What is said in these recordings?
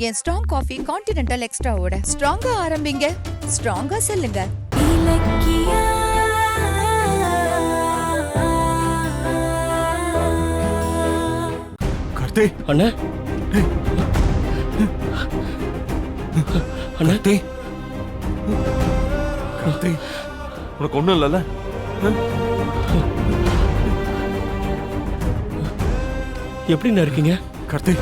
என் strong coffee continental எக்ஸ்ட்ராவோட ஸ்ட்ராங்கா ஆரம்பிங்க, ஸ்ட்ராங்கா செல்லுங்க. கார்த்தி அண்ணா அண்ணா கார்த்தி கார்த்தி உனக்கு ஒண்ணும் இல்லைல்ல? எப்படிண்ணா இருக்கீங்க? கார்த்தி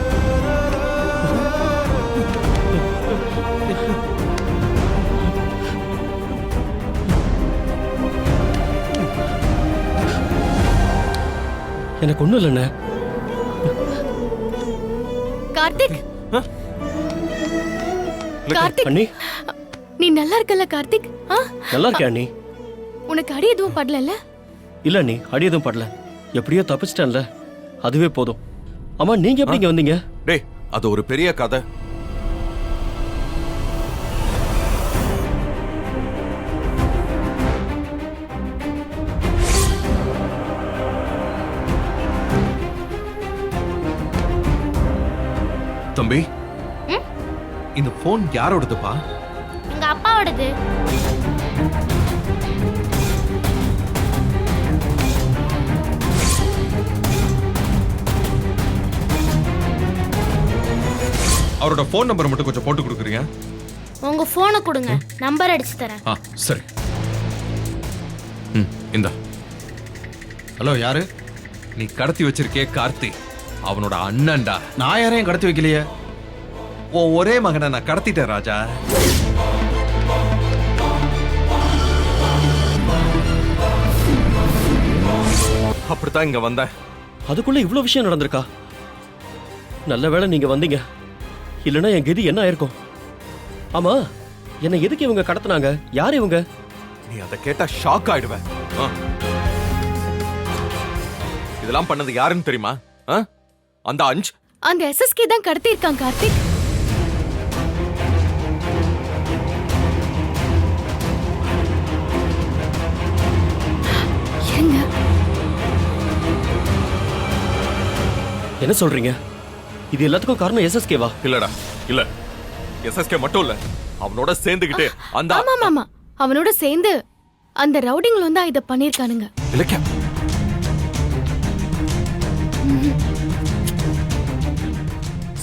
எனக்கு ஒண்ணும் இல்லைண்ணே. கார்த்திக், கார்த்திக், அண்ணி நீ நல்லா இருக்கல கார்த்திக்? நல்லா இருக்கேன் அண்ணி. உனக்கு அடி எதுவும் படல? இல்ல அண்ணி, அடி எதுவும் படல. எப்படியோ தப்பிச்சிட்டேன்ல, அதுவே போதும். ஆமா, நீங்க எப்படி இங்க வந்தீங்க? டேய், அது ஒரு பெரிய கதை. தம்பி, இந்த போன் யாரோடதுப்பா? எங்க அப்பாவோடது. அவரோட போன் நம்பர் மட்டும் கொஞ்சம் போட்டு கொடுக்குறீங்க? உங்க போனை கொடுங்க, நம்பர் அடிச்சு தரேன். சரி. இந்தா. ஹலோ, யாரு? நீ கடத்தி வச்சிருக்கே கார்த்தி, அவனோட அண்ணன்டா. நான் யாரையும் கடத்தி வைக்கலையே. உன் ஒரே மகனை நான் கடத்திட்டேன் ராஜா. அப்படித்தான் இங்க வந்தேன். அதுக்குள்ள இவ்வளவு விஷயம் நடந்திருக்கா? நல்ல வேளை நீங்க வந்தீங்க, இல்லைன்னா என் கதி என்ன ஆயிருக்கும்? ஆமா, என்ன எதுக்கு இவங்க கடத்தினாங்க? யார் இவங்க? நீ அதை கேட்டா ஷாக் ஆயிடுவேன். இதெல்லாம் பண்ணது யாருன்னு தெரியுமா? அந்த அஞ்சு, அந்த எஸ்எஸ்கே தான் கடத்தி இருக்கான் கார்த்திக். என்ன சொல்றீங்க? இது எல்லாத்துக்கும் காரணம் எஸ்எஸ்கேவா? இல்லடா, இல்ல. எஸ்எஸ்கே மட்டும் இல்ல, அவனோட சேர்ந்துகிட்டு அந்த ஆமா, அவனோட சேர்ந்து அந்த ரவுடிங்களும் தான் இத பண்ணிருக்கானுங்க. இலக்கியா,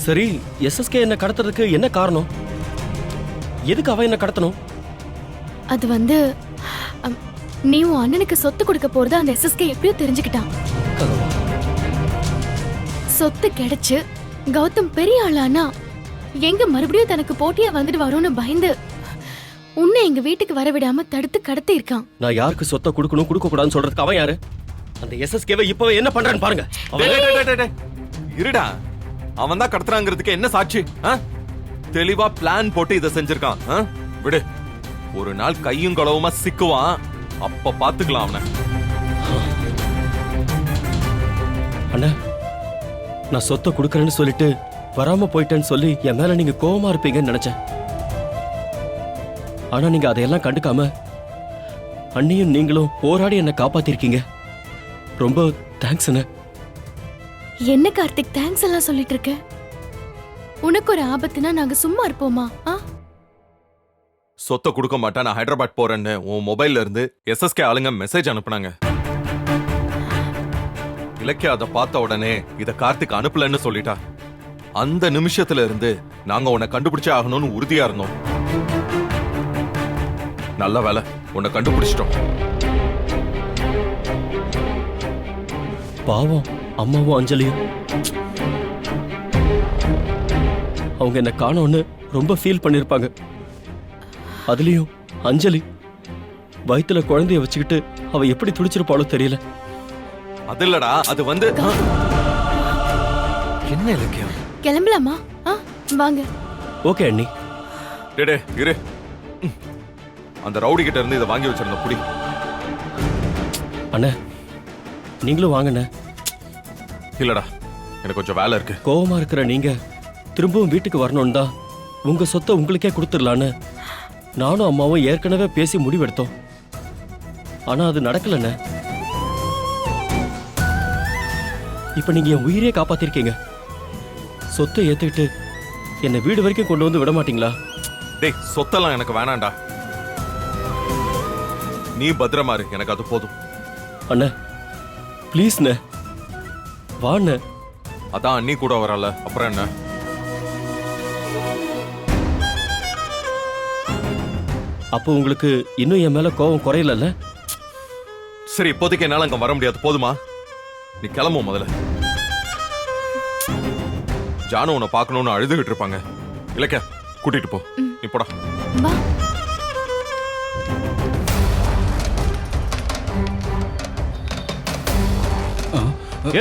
சரி, எஸ்எஸ்கே என்ன கடத்துறதுக்கு என்ன காரணம்? எதுக்கு அவன் என்ன கடத்தணும்? அது வந்து நீ உன் அண்ணனுக்கு சொத்து கொடுக்க போறத அந்த எஸ்எஸ்கே எப்படியோ தெரிஞ்சுக்கிட்டான். சொத்து கிடைச்சு கௌதம் பெரிய ஆளானா எங்க மறுபடியும் தனக்கு போட்டியா வந்துட்டு வரும்னு பயந்து உன்னை எங்க வீட்டுக்கு வர விடாம தடுத்து கடத்தி இருக்கான். நான் யாருக்கு சொத்தை கொடுக்கணும் கொடுக்க கூடாதுன்னு சொல்றதுக்கு அவன் யாரு? அந்த எஸ்எஸ்கேவை இப்பவே என்ன பண்றான்னு பாருங்க. இருடா, அவன் தான் கடத்துறாங்கிறதுக்கு என்ன சாட்சி? தெளிவா பிளான் போட்டு இதை செஞ்சிருக்கான். விடு, ஒரு நாள் கையும் களவுமா சிக்குவான், அப்ப பாத்துக்கலாம் அவனை. அண்ணா, நான் சொத்தை கொடுக்கறேன்னு சொல்லிட்டு வராம போயிட்டேன்னு சொல்லி என் மேல நீங்க கோவமா இருப்பீங்கன்னு நினைச்சேன். ஆனா நீங்க அதையெல்லாம் கண்டுக்காம அண்ணியும் நீங்களும் போராடி என்ன காப்பாத்திருக்கீங்க. ரொம்ப தேங்க்ஸ் அண்ணா. என்ன கார்த்திக் தேங்க்ஸ் எல்லாம் சொல்லிட்டு இருக்க? உனக்கு ஒரு ஆபத்துனா நாங்க சும்மா இருப்போமா? சொத்தை கொடுக்க மாட்டேன், நான் ஹைதராபாத் போறேன்னு உன் மொபைல்ல இருந்து எஸ்எஸ்கே ஆளுங்க மெசேஜ் அனுப்புனாங்க. இலக்கியா அதை பார்த்த உடனே இத கார்த்திக் அனுப்பலன்னு சொல்லிட்டா. அந்த நிமிஷத்துல இருந்து நாங்க உன்னை கண்டுபிடிச்சே ஆகணும்னு உறுதியா இருந்தோம். நல்ல வேலை, உன்னை கண்டுபிடிச்சிட்டோம். பாவம் அம்மாவும் அஞ்சலியும் அவங்க என்ன காணோன்னு ரொம்ப ஃபீல் பண்ணிருப்பாங்க. அதுலயும் அஞ்சலி வயித்துல குழந்தைய வச்சுக்கிட்டு அவ எப்படி துடிச்சிருப்பாளோ தெரியல. அது இல்லடா, அது வந்து என்ன இலக்கியம்? கிளம்பலாமா? வாங்க. ஓகே அண்ணி. டேடே இரு, அந்த ரவுடி கிட்ட இருந்து இதை வாங்கி வச்சிருந்த புடி. அண்ணா, நீங்களும் வாங்கண்ணே. இல்லடா, எனக்கு கொஞ்சம் வேலை இருக்கு. கோவமா இருக்கிற நீங்க திரும்பவும் வீட்டுக்கு வரணும் தான் உங்க சொத்தை உங்களுக்கே கொடுத்துடலான்னு நானும் அம்மாவும் ஏற்கனவே பேசி முடிவெடுத்தோம். ஆனா அது நடக்கலண்ணே. இப்ப நீங்க என் உயிரே காப்பாத்திருக்கீங்க. சொத்தை ஏத்துக்கிட்டு என்னை வீடு வரைக்கும் கொண்டு வந்து விட மாட்டீங்களா? டேய் சொத்தெல்லாம் எனக்கு வேணாம்டா. நீ பத்திரமா இரு, எனக்கு அது போதும். அண்ணே ப்ளீஸ்ண்ணே, வாண்ணே. அதான் அண்ணி கூட வரல, அப்புறம் என்ன? அப்போ உங்களுக்கு இன்னும் என் மேல கோவம் குறையலல்ல? சரி, இப்போதைக்கு என்னால அங்க வர முடியாது, போதுமா? நீ கிளம்பு முதல்ல. ஜானு உன்னை பார்க்கணும்னு அழுதுகிட்டு இருப்பாங்க. இலக்கியா கூட்டிட்டு போ, நீ போடா. வா.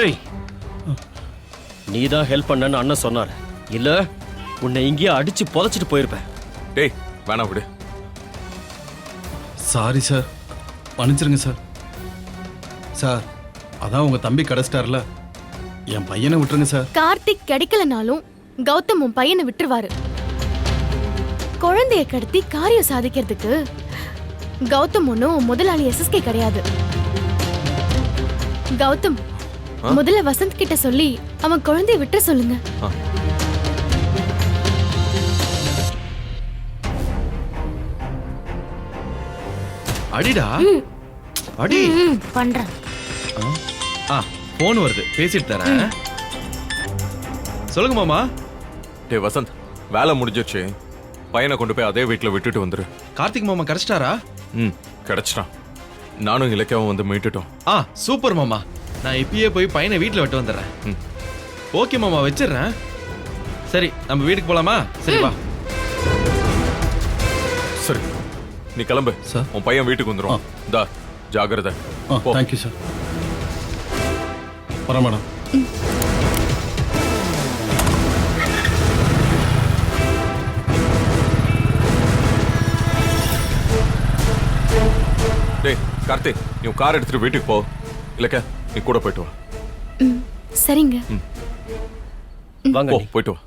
ஏய், நீதான் ஹெல்ப் பண்ணன்னு அண்ணன் சொன்னார். இல்ல உன்னை இங்கேயே அடிச்சு புதைச்சிட்டு போயிருப்பேன். டேய் வேணாம் விடு. சாரி சார், மன்னிச்சிருங்க சார். சார், அதான் உங்க தம்பி கிடைச்சிட்டார்ல, என் பையனை விட்டுருங்க சார். கார்த்திக் கிடைக்கலனாலும் கௌதம் உன் பையனை விட்டுருவாரு. குழந்தைய கடத்தி காரியம் சாதிக்கிறதுக்கு கௌதம் ஒன்னும் முதலாளி எஸ்எஸ்கே கிடையாது. கௌதம் முதல்ல வசந்த் கிட்ட சொல்லி அவன் குழந்தைய விட்டு சொல்லுங்க. அடிடா அடி. பண்றேன். போன் வருது, பேசிட்டு தரேன். சொல்லுங்க மாமா. டேய் வசந்த், வேலை முடிஞ்சிருச்சு. பையனை கொண்டு போய் அதே வீட்டுல விட்டுட்டு வந்துரு. கார்த்திக் மாமா கிடைச்சிட்டாரா? கிடைச்சிட்டான். நானும் இலக்கியாவும் வந்து மீட்டுட்டோம். சூப்பர் மாமா. நான் இப்பயே போய் பையனை வீட்டுல விட்டு வந்துடுறேன். ஓகே மாமா, வச்சிடுறேன். சரி, நம்ம வீட்டுக்கு போலாமா? சரி வா. சரி, நீ கிளம்பு. சார். உன் பையன் வீட்டுக்கு வந்துடும். இந்தா ஜாகிரதை. Thank you sir. வரேன் மேடம். டேய் கார்த்திக், நீ கார் எடுத்துட்டு வீட்டுக்கு போ. இல்லக்கா நீ கூட போயிட்டு வா. சரிங்க. வாங்க போ, அண்ணி. போயிட்டு வா.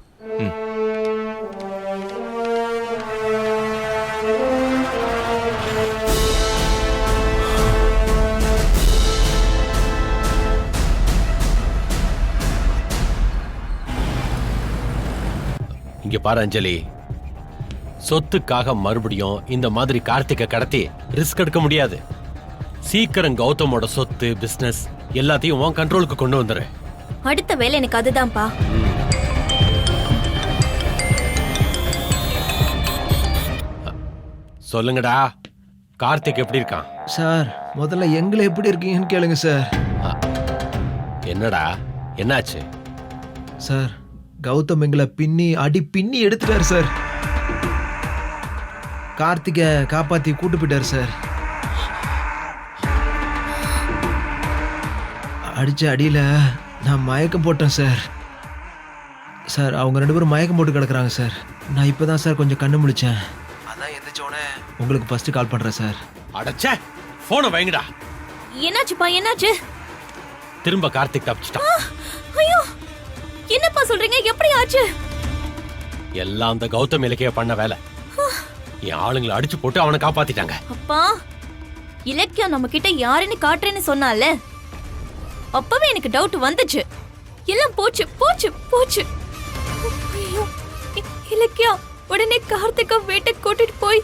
இங்க பாரு அஞ்சலி, சொத்துக்காக மறுபடியும் இந்த மாதிரி கார்த்திகை கடத்தி ரிஸ்க் எடுக்க முடியாது. சீக்கிரம் கௌதமோட சொத்து, பிசினஸ் எல்லாத்தையும் உன் கண்ட்ரோலுக்கு கொண்டு வந்துரு. அடுத்த வேலை எனக்கு அதுதான்ப்பா. சொல்லுங்கடா, கார்த்திக் எப்படி இருக்கான்? சார், முதல்ல எங்களை எப்படி இருக்கீங்கன்னு கேளுங்க சார். என்னடா என்னாச்சு? சார், கௌதம் எங்களை பின்னி எடுத்துட்டாரு சார். கார்த்திகை காப்பாத்தி கூட்டு போயிட்டாரு சார். அடிச்ச அடியில நான் மயக்கம் போட்டேன் சார். சார், அவங்க 2 பேரும் மயக்கம் போட்டு கிடக்குறாங்க சார். நான் இப்பதான் சார் கொஞ்சம் கண்ணு முழிச்சேன். அதான் எந்திரிச்சோடனே உங்களுக்கு ஃபர்ஸ்ட் கால் பண்றேன் சார். அடச்சே, போனை வைங்கடா. என்னாச்சுப்பா, என்னாச்சு? திரும்ப கார்த்திக் தப்பிச்சிட்டான். ஐயோ, என்னப்பா சொல்றீங்க? எப்படி ஆச்சு? எல்லாம் அந்த கௌதம் இலக்கிய பண்ண வேலை. என் ஆளுங்களை அடிச்சு போட்டு அவனை காப்பாத்திட்டாங்க. அப்பா, இலக்கியா நம்ம கிட்ட யாருன்னு காட்டுறேன்னு சொன்னால, அப்பவே எனக்கு டவுட் வந்துச்சு. எல்லாம் போச்சு போச்சு போச்சு. ஐயோ, இலக்கியா உடனே கார்த்திகா வீட்டுக்கு கூட்டிட்டு போய்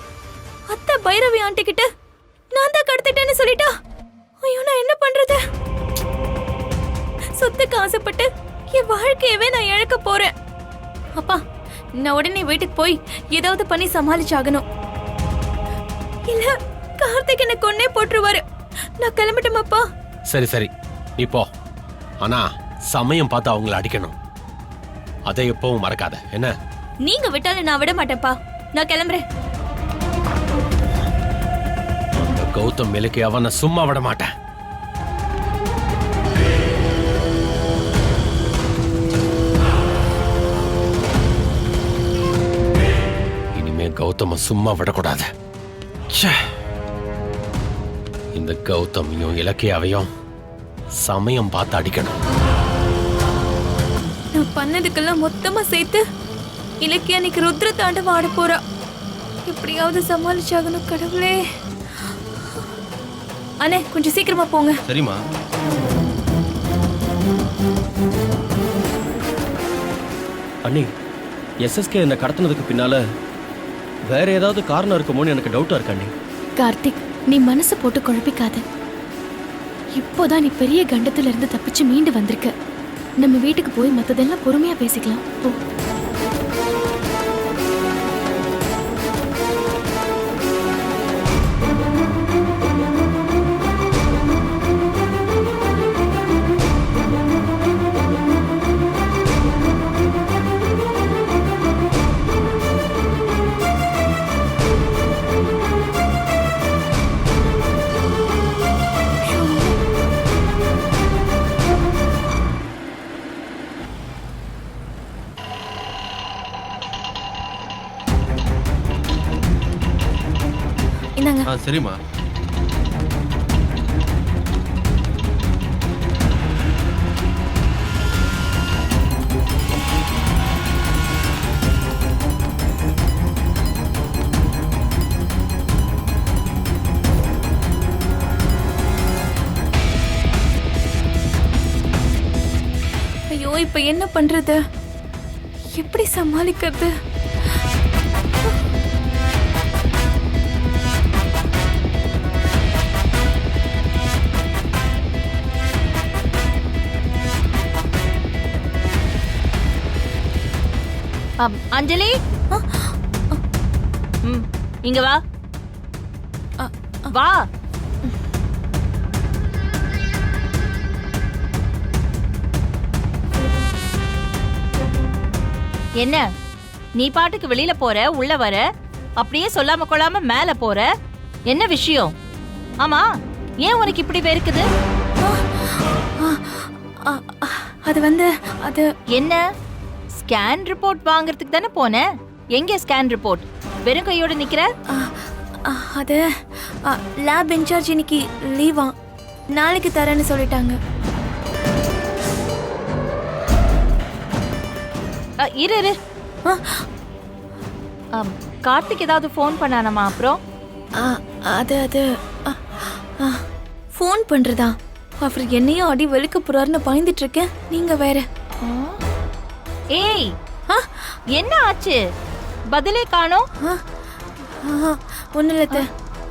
அத்தை பைரவி ஆண்டி கிட்ட நான் தான் கடத்திட்டேன்னு சொல்லிட்டா. ஐயோ, நான் என்ன பண்றது? சொத்துக்கு ஆசைப்பட்டு என் வாழ்க்கையவே நான் இழக்க போறேன். அப்பா, நான் உடனே வீட்டுக்கு போய் ஏதாவது பண்ணி சமாளிச்சாகணும். இல்ல கார்த்திக் என்ன கொன்னே போட்டுருவாரு. நான் கிளம்பட்டுமாப்பா? சரி சரி, நீ போ. ஆனா சமயம் பார்த்து அவங்கள அடிக்கணும். அதை எப்பவும் மறக்காத, என்ன? நீங்க விட்டாலும் நான் விட மாட்டேன்ப்பா. நான் கிளம்புறேன். அந்த கௌதம் இலக்கி அவனை சும்மா விட மாட்டேன். இனிமே கௌதம சும்மா விடக்கூடாது. ச்சே. இந்த கௌதமையும் இலக்கியாவையும் சமயம் பார்த்து அடிக்கணும். நான் பண்ணதுக்கெல்லாம் மொத்தமா சேர்த்து இலக்கியா இன்னைக்கு ருத்ர தாண்டவம் ஆட போறா. எப்படியாவது சமாளிச்சாகணும் கடவுளே. அண்ணே, கொஞ்சம் சீக்கிரமா போங்க. சரிம்மா. அண்ணி, எஸ்எஸ்கே என்னை கடத்தினதுக்கு பின்னால வேற ஏதாவது காரணம் இருக்குமோன்னு எனக்கு டவுட்டா இருக்காண்டி. கார்த்திக், நீ மனசு போட்டு குழப்பிக்காத. இப்போதான் நீ பெரிய கண்டத்துல இருந்து தப்பிச்சு மீண்டு வந்திருக்க. நம்ம வீட்டுக்கு போய் மத்ததெல்லாம் பொறுமையா பேசிக்கலாம். போ. இந்தாங்க. சரிம்மா. ஐயோ, இப்ப என்ன பண்றது? எப்படி சமாளிக்கிறது? அஞ்சலி, இங்க வா. வா. என்ன நீ பாட்டுக்கு வெளியில போற, உள்ள வர, அப்படியே சொல்லாம கொள்ளாம மேல போற? என்ன விஷயம்? ஆமா, ஏன் உனக்கு இப்படி வெறுக்குது? அது வந்து அது என்ன ஸ்கேன் ரிப்போர்ட் வாங்குறதுக்கு தானே போன? எங்க ஸ்கேன் ரிப்போர்ட்? வெறும் கையோட நிக்கிற? அது லேப் இன்சார்ஜ் இன்னைக்கு லீவா, நாளைக்கு தரேன்னு சொல்லிட்டாங்க. இரு இரு. கார்த்திக் ஏதாவது ஃபோன் பண்ணானமா? அப்புறம் அது அது ஃபோன் பண்றதா? அவர் என்னையும் அடி வெளுக்க போறாருன்னு பயந்துட்டு இருக்கேன். நீங்க வேற. ஏய், என்ன ஆச்சு? பதிலே காணோம். ஒண்ணும் இல்ல,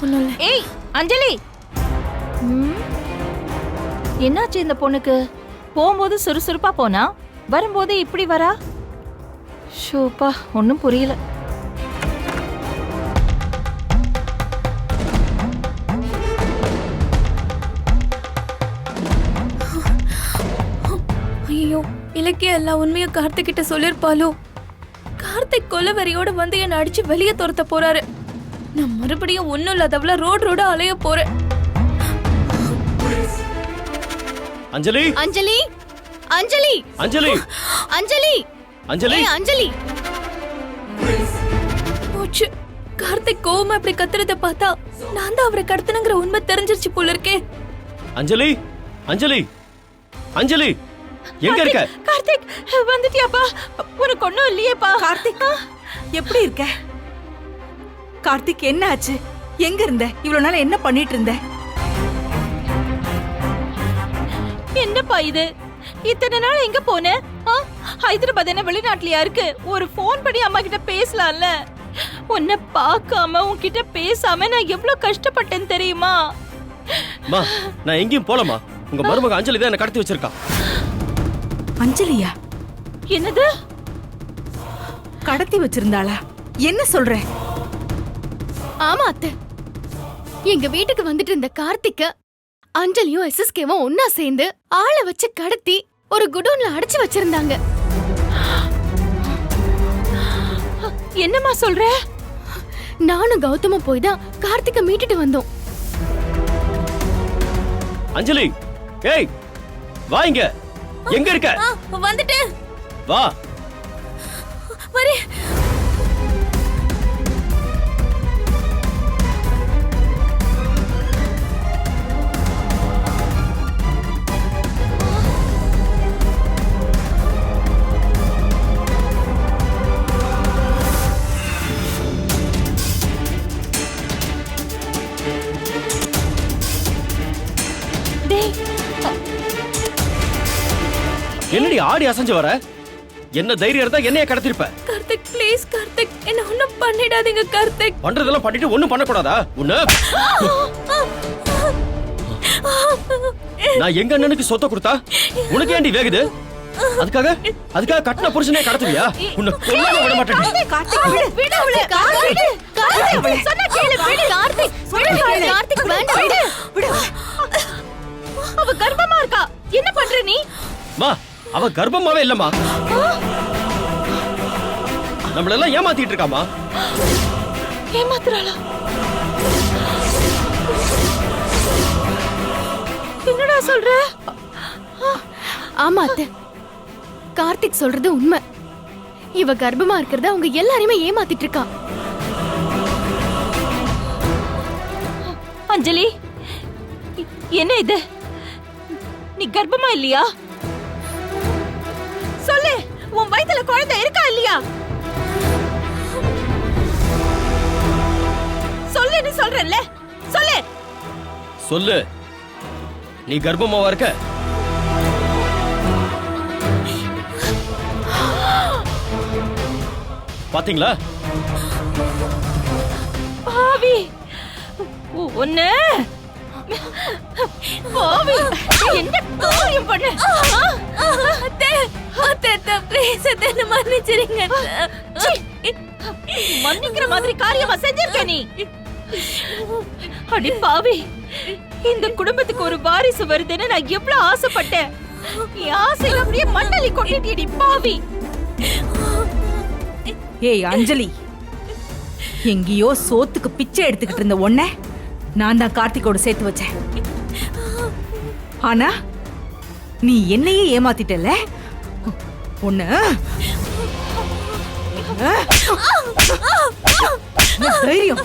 ஒண்ணும் இல்ல. ஏய் அஞ்சலி, என்னாச்சு இந்த பொண்ணுக்கு? போகும்போது சுறுசுறுப்பா போனா, வரும்போது இப்படி வரா? ஷோப்பா, ஒன்னும் புரியல. ஐயோ, இலக்கிய எல்லா உண்மையும் கார்த்திக் கிட்ட சொல்லிருப்பாளோ? கார்த்திக் கொலவெறியோட வந்து என்ன அடிச்சு வெளியே துரத்த போறாரு. நான் மறுபடியும் ஒண்ணும் இல்லாதவள ரோடு அலைய போறேன். அஞ்சலி, அஞ்சலி, அஞ்சலி, அஞ்சலி, அஞ்சலி, அஞ்சலி, ஏய் அஞ்சலி. போச்சு. கார்த்திக் கோவமா இப்படி கத்துறத பார்த்தா நான் தான் அவரை கடத்தணுங்கிற உண்மை தெரிஞ்சிருச்சு போல இருக்கே. அஞ்சலி, அஞ்சலி, அஞ்சலி, எங்க இருக்க? கார்த்திக், வந்துட்டியாப்பா? உனக்கு ஒண்ணும் இல்லையேப்பா? கார்த்திக், எப்படி இருக்க? கார்த்திக், என்ன ஆச்சு? எங்க இருந்த? இவ்வளவு நாள் என்ன பண்ணிட்டு இருந்த? என்னப்பா இது? இத்தனை நாள் எங்க போன? ஹைதராபாத் என்ன வெளிநாட்டுலயா இருக்கு? ஒரு போன் பண்ணி அம்மா கிட்ட பேசலாம்ல? உன்னை பார்க்காம உன்கிட்ட பேசாம நான் எவ்வளவு கஷ்டப்பட்டேன்னு தெரியுமா? மா, நான் எங்கேயும் போலமா. உங்க மருமக அஞ்சலி தான் என்ன கடத்தி வச்சிருக்கா. அஞ்சலியா? என்னது? கடத்தி வச்சிருந்தாளா? என்ன சொல்ற? ஆமா அத்தை, எங்க வீட்டுக்கு வந்துட்டு இருந்த கார்த்திக்க அஞ்சலியும் எஸ்எஸ்கேவும் ஒன்னா சேர்ந்து ஆளை வச்சு கடத்தி ஒரு குடோன்ல அடைச்சு வச்சிருந்தாங்க. என்னம்மா சொல்ற? நானும் கௌதமும் போய் தான் கார்த்திக்க மீட்டுட்டு வந்தோம். அஞ்சலி, ஏய் வா, இங்க எங்க இருக்க? வந்துட்டு வா. வரே. என்னடி ஆடி அசைஞ்சு வர? என்ன தைரியம் இருந்தா என்னைய கடத்திருப்ப. கார்த்திக் ப்ளீஸ் கார்த்திக் என்ன ஒண்ணும் பண்ணிடாதீங்க கார்த்திக். பண்றதெல்லாம் பண்ணிட்டு ஒண்ணும் பண்ணக்கூடாதா உன்ன? நான் எங்க அண்ணனுக்கு சொத்தை கொடுத்தா உனக்கு ஏண்டி வேகுது? அதுக்காக கட்டின புருஷனே கடத்துவியா? உன்னை கொல்லாம விட மாட்டேன். கார்த்திக் விடு விடு அவளை கார்த்திக் கார்த்திக் சொன்னா கேளு விடு கார்த்திக் விடு கார்த்திக் வேண்டாம் விடு விடு அவ கர்ப்பமா இருக்கா. என்ன பண்ற நீ? மா அவ கர்ப்பமாவே இல்லம்மா. நம்மள எல்லாம் ஏமாத்திட்டு இருக்காமா. ஏமாத்துறாளா? என்னடா சொல்ற? ஆமா அத்தை, கார்த்திக் சொல்றது உண்மை. இவ கர்ப்பமா இருக்கிறத அவங்க எல்லாரையுமே ஏமாத்திட்டு இருக்கா. அஞ்சலி என்ன இது? நீ கர்ப்பமா இல்லையா? சொல்லு, உன் வயித்துல குழந்தை இருக்கா இல்லையா? சொல்லுன்னு சொல்றேன்ல, சொல்லு. சொல்லு, நீ கர்ப்பமாவா இருக்க? பாத்தீங்களா? பாவி ஒண்ணு பாவி என்ன காரியம் பண்ண? அத்தை அத்தை ப்ளீஸ் அத்தை என்ன மன்னிச்சிடுங்க. மன்னிக்கிற மாதிரி காரியமா செஞ்சிருக்க நீ? அடி பாவி, இந்த குடும்பத்துக்கு ஒரு வாரிசு வருதுன்னு நான் எவ்வளவு ஆசைப்பட்டேன். என் ஆசையில அப்படியே மண்டலி கொட்டிட்டீடி பாவி. ஏய் அஞ்சலி, எங்கேயோ சோத்துக்கு பிச்சை எடுத்துக்கிட்டு இருந்த உன்னை நான் தான் கார்த்திகோட சேர்த்து வச்சேன். ஆனா நீ என்னையே ஏமாத்திட்டல. உன்ன தைரியம்.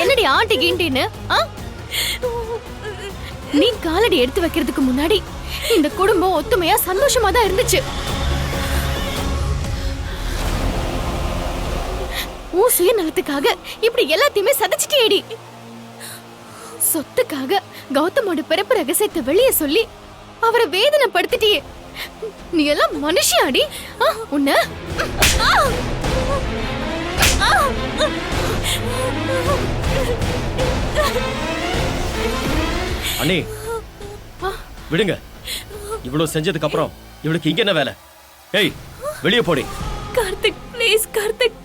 என்னடி ஆண்டி கீண்டின்னு? நீ காலடி எடுத்து வைக்கிறதுக்கு முன்னாடி இந்த குடும்பம் ஒத்துமையா சந்தோஷமா தான் இருந்துச்சு. உன் சுயநலத்துக்காக இப்படி எல்லாத்தையுமே சதைச்சிட்டேடி. சொத்துக்காக கௌதமோட பிறப்பு ரகசியத்தை வெளியே சொல்லி அவரை வேதனைப்படுத்திட்டியே. நீ எல்லாம் மனுஷியாடி? உன்ன அண்ணே விடுங்க. இவ்வளவு செஞ்சதுக்கு அப்புறம் இவளுக்கு இங்க என்ன வேலை? ஏய் வெளியே போடி. கார்த்திக் ப்ளீஸ் கார்த்திக்.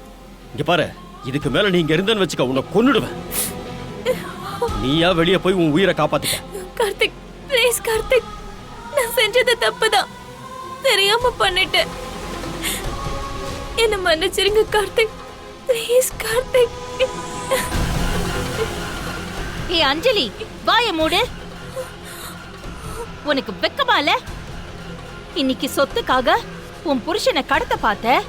இங்க பாரு, இதுக்கு மேல நீ இங்க இருந்தன்னு வச்சுக்க, உன்னை கொன்னுடுவேன். நீயா வெளியே போய் உன் உயிரை காப்பாத்திக்க. கார்த்திக் ப்ளீஸ் கார்த்திக், நான் செஞ்சது தப்புதான், தெரியாம பண்ணிட்டேன். என்ன மன்னிச்சிருங்க கார்த்திக், ப்ளீஸ் கார்த்திக். ஏய் அஞ்சலி, வாயை மூடு. உனக்கு வெக்கமா இல்ல? இன்னைக்கு சொத்துக்காக உன் புருஷனை கடத்த பார்த்த,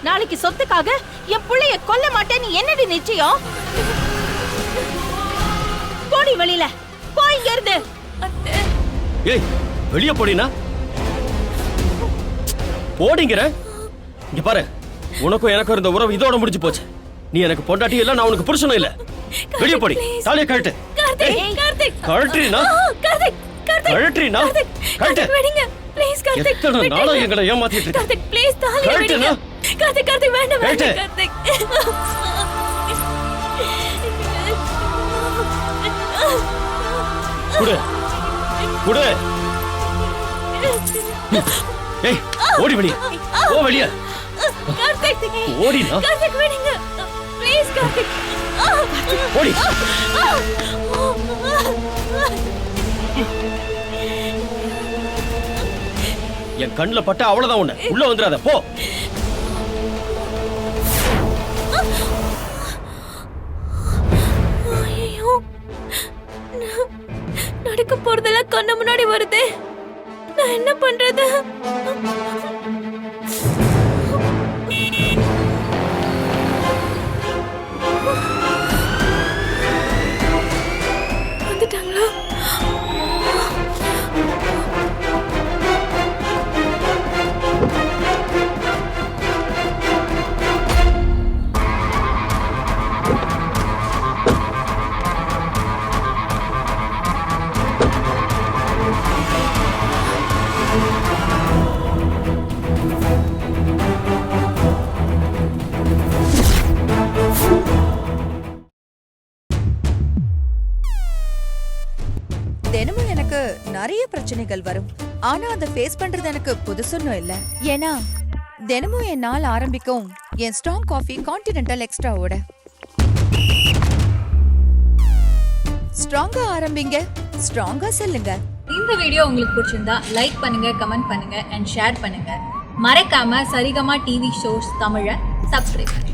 நாளைக்கு சொத்துக்காக என் புள்ளைய கொல்ல மாட்டேன்னு என்னடி நிச்சயம்? போடி வெளியில, போய் இங்க இருந்து. ஏய் வெளியே போடினா போடிங்கிற. இங்க பாரு, உனக்கும் எனக்கும் இருந்த உறவு இதோட முடிஞ்சு போச்சு. நீ எனக்கு பொண்டாட்டி இல்ல, நான் உனக்கு புருஷனும் இல்ல. வெளியே போடி. தாலியை கழட்டு. கார்த்திக் கார்த்திக் கழட்டுறீனா? கார்த்திக் கார்த்திக் கழட்டுறீனா? கழட்டு. விடுங்க ப்ளீஸ் கார்த்திக். எத்தனை நாளா எங்களை ஏமாத்திட்டு இருக்க? கார்த்திக் ப்ளீஸ் தாலியை கழட்டுனா? விடுங்க. கார்த்திக் கார்த்திக் வேண்டாம் கழட்டு. வேண்டாம் கார்த்திக். குடு குடு. ஏய் ஓடி வெளியே, ஓ வெளியே. கார்த்திக் ஓடினா? கார்த்திக் விடுங்க ப்ளீஸ் கார்த்திக். ஓடி. என் கண்ணுல பட்ட அவ்வளவுதான். உன்னை உள்ள வந்துடாத, போ. ஐயோ, நடக்க போறதெல்லாம் கண்ணு முன்னாடி வருதே, நான் என்ன பண்றது? வந்துட்டாங்களா? தினமும் எனக்கு நிறைய பிரச்சனைகள் வரும். ஆனா அதை ஃபேஸ் பண்றது எனக்கு புதுசுன்னு இல்ல. ஏன்னா தினமும் என் நாள் ஆரம்பிக்கும் என் ஸ்ட்ராங் காஃபி கான்டினென்டல் எக்ஸ்ட்ராவோட. ஸ்ட்ராங்கா ஆரம்பிங்க, ஸ்ட்ராங்கா செல்லுங்க. இந்த வீடியோ உங்களுக்கு பிடிச்சிருந்தா லைக் பண்ணுங்க, கமெண்ட் பண்ணுங்க அண்ட் ஷேர் பண்ணுங்க. மறக்காம சரிகமா டிவி ஷோஸ் தமிழை சப்ஸ்கிரைப் பண்ணுங்க.